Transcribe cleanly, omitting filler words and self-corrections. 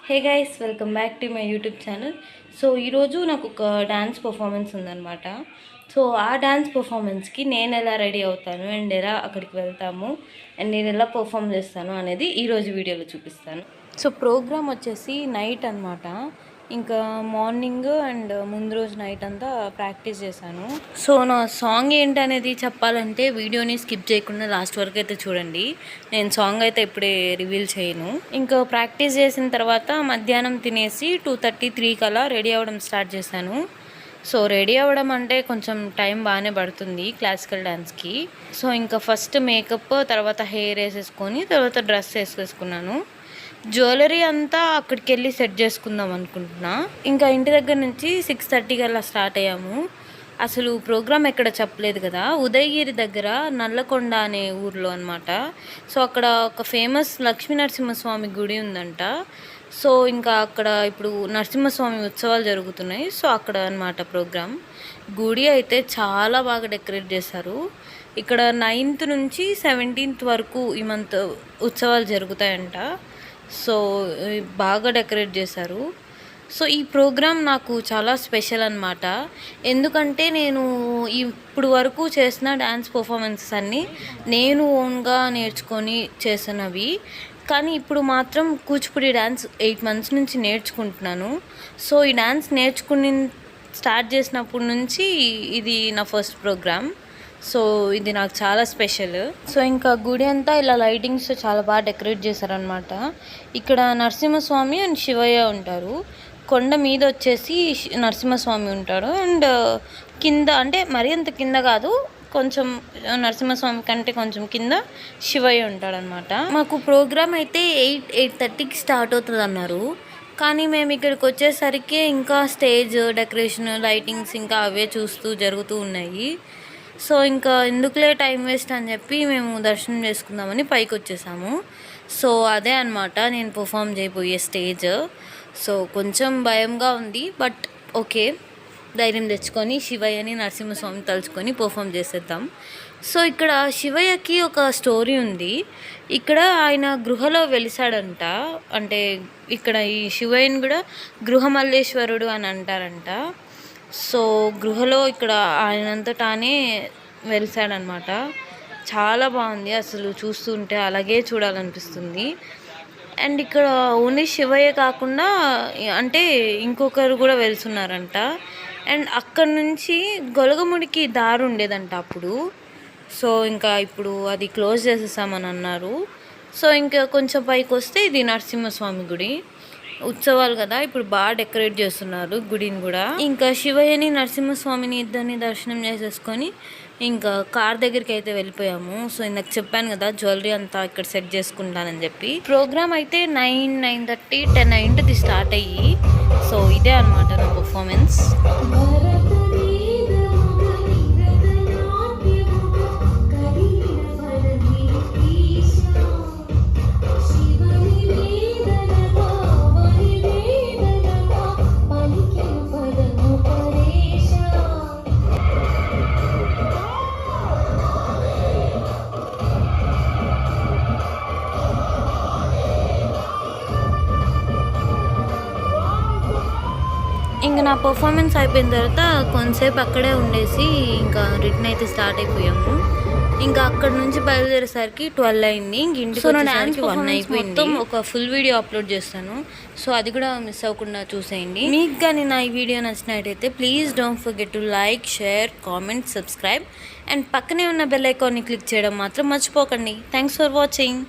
Hey guys, welcome back to my YouTube channel. So ఈరోజు నాకు ఒక డ్యాన్స్ పర్ఫార్మెన్స్ ఉందన్నమాట. సో ఆ డ్యాన్స్ పర్ఫార్మెన్స్కి నేను ఎలా రెడీ అవుతాను అండ్ ఎలా అక్కడికి వెళ్తాము అండ్ నేను ఎలా పర్ఫామ్ చేస్తాను అనేది ఈరోజు వీడియోలో చూపిస్తాను. సో ప్రోగ్రామ్ వచ్చేసి నైట్ అనమాట. ఇంకా మార్నింగ్ అండ్ ముందు రోజు నైట్ అంతా ప్రాక్టీస్ చేశాను. సో నా సాంగ్ ఏంటనేది చెప్పాలంటే వీడియోని స్కిప్ చేయకుండా లాస్ట్ వరకు అయితే చూడండి. నేను సాంగ్ అయితే ఇప్పుడే రివీల్ చేయను. ఇంకా ప్రాక్టీస్ చేసిన తర్వాత మధ్యాహ్నం తినేసి 2:33 కల్లా రెడీ అవ్వడం స్టార్ట్ చేశాను. సో రెడీ అవ్వడం అంటే కొంచెం టైం బాగానే పడుతుంది క్లాసికల్ డ్యాన్స్కి. సో ఇంకా ఫస్ట్ మేకప్, తర్వాత హెయిర్ వేసేసుకొని తర్వాత డ్రెస్ వేసుకున్నాను. జ్యువెలరీ అంతా అక్కడికి వెళ్ళి సెట్ చేసుకుందాం అనుకుంటున్నా. ఇంకా ఇంటి దగ్గర నుంచి 6:30 కల్లా స్టార్ట్ అయ్యాము. అసలు ప్రోగ్రామ్ ఎక్కడ చెప్పలేదు కదా, ఉదయగిరి దగ్గర నల్లకొండ అనే ఊర్లో అనమాట. సో అక్కడ ఒక ఫేమస్ లక్ష్మీ నరసింహస్వామి గుడి ఉందంట. సో ఇంకా అక్కడ ఇప్పుడు నరసింహస్వామి ఉత్సవాలు జరుగుతున్నాయి. సో అక్కడ అనమాట ప్రోగ్రామ్. గుడి అయితే చాలా బాగా డెకరేట్ చేశారు. ఇక్కడ 9th నుంచి 17th వరకు ఈ మంత్ ఉత్సవాలు జరుగుతాయంట. సో బాగా డెకరేట్ చేశారు. సో ఈ ప్రోగ్రామ్ నాకు చాలా స్పెషల్ అనమాట. ఎందుకంటే నేను ఇప్పుడు వరకు చేసిన డ్యాన్స్ పర్ఫార్మెన్సెస్ అన్నీ నేను ఓన్గా నేర్చుకొని చేసినవి. కానీ ఇప్పుడు మాత్రం కూచిపూడి డ్యాన్స్ 8 months నుంచి నేర్చుకుంటున్నాను. సో ఈ డ్యాన్స్ స్టార్ట్ చేసినప్పటి నుంచి ఇది నా ఫస్ట్ ప్రోగ్రామ్. సో ఇది నాకు చాలా స్పెషల్. సో ఇంకా గుడి అంతా ఇలా లైటింగ్స్ చాలా బాగా డెకరేట్ చేశారనమాట. ఇక్కడ నరసింహస్వామి అండ్ శివయ్య ఉంటారు. కొండ మీద వచ్చేసి నరసింహస్వామి ఉంటాడు అండ్ కింద అంటే మరీ అంత కింద కాదు, కొంచెం నరసింహస్వామి కంటే కొంచెం కింద శివయ్య ఉంటాడనమాట. మాకు ప్రోగ్రామ్ అయితే 8:30కి స్టార్ట్ అవుతుంది అన్నారు. కానీ మేము ఇక్కడికి వచ్చేసరికి ఇంకా స్టేజ్ డెకరేషన్, లైటింగ్స్ ఇంకా అవే చూస్తూ జరుగుతూ ఉన్నాయి. సో ఇంకా ఎందుకులే టైం వేస్ట్ అని చెప్పి మేము దర్శనం చేసుకుందామని పైకి వచ్చేసాము. సో అదే అనమాట నేను పర్ఫామ్ చేయబోయే స్టేజ్. సో కొంచెం భయంగా ఉంది, బట్ ఓకే, ధైర్యం తెచ్చుకొని శివయ్యని నరసింహస్వామిని తలుచుకొని పర్ఫామ్ చేసేద్దాం. సో ఇక్కడ శివయ్యకి ఒక స్టోరీ ఉంది. ఇక్కడ ఆయన గృహలో వెలిసాడంట. అంటే ఇక్కడ ఈ శివయ్యని కూడా గృహమల్లేశ్వరుడు అని అంటారంట. సో గృహలో ఇక్కడ ఆయనంతటానే వెలిసాడనమాట. చాలా బాగుంది, అసలు చూస్తుంటే అలాగే చూడాలనిపిస్తుంది. అండ్ ఇక్కడ ఓన్లీ శివయ్య కాకుండా అంటే ఇంకొకరు కూడా వెలుసున్నారంట. అండ్ అక్కడ నుంచి గొలగముడికి దారి ఉండేదంట అప్పుడు. సో ఇంకా ఇప్పుడు అది క్లోజ్ చేసేసామని అన్నారు. సో ఇంకా కొంచెం పైకి వస్తే ఇది నరసింహస్వామి గుడి. ఉత్సవాలు కదా, ఇప్పుడు బాగా డెకరేట్ చేస్తున్నారు గుడిని కూడా. ఇంకా శివయ్యని నరసింహస్వామిని ఇద్దరిని దర్శనం చేసేసుకొని ఇంకా కార్ దగ్గరికి అయితే వెళ్ళిపోయాము. సో ఇందాక చెప్పాను కదా జ్యువెలరీ అంతా ఇక్కడ సెట్ చేసుకుంటానని చెప్పి. ప్రోగ్రామ్ అయితే 9:30, 10 అయింటది స్టార్ట్ అయ్యి. సో ఇదే అనమాట నా పర్ఫార్మెన్స్. ఇంకా నా పర్ఫార్మెన్స్ అయిపోయిన తర్వాత కొంతసేపు అక్కడే ఉండేసి ఇంకా రిటర్న్ అయితే స్టార్ట్ అయిపోయాము. ఇంకా అక్కడ నుంచి బయలుదేరేసరికి 12 అయింది. ఇంటికి వచ్చేసరికి 1 అయిపోయింది. మొత్తం ఒక ఫుల్ వీడియో అప్లోడ్ చేస్తాను. సో అది కూడా మిస్ అవ్వకుండా చూసేయండి. మీకు కానీ నా ఈ వీడియో నచ్చినట్టయితే please don't forget to like, share, comment, subscribe and పక్కనే ఉన్న బెల్ ఐకాన్ని క్లిక్ చేయడం మాత్రం మర్చిపోకండి. Thanks for watching.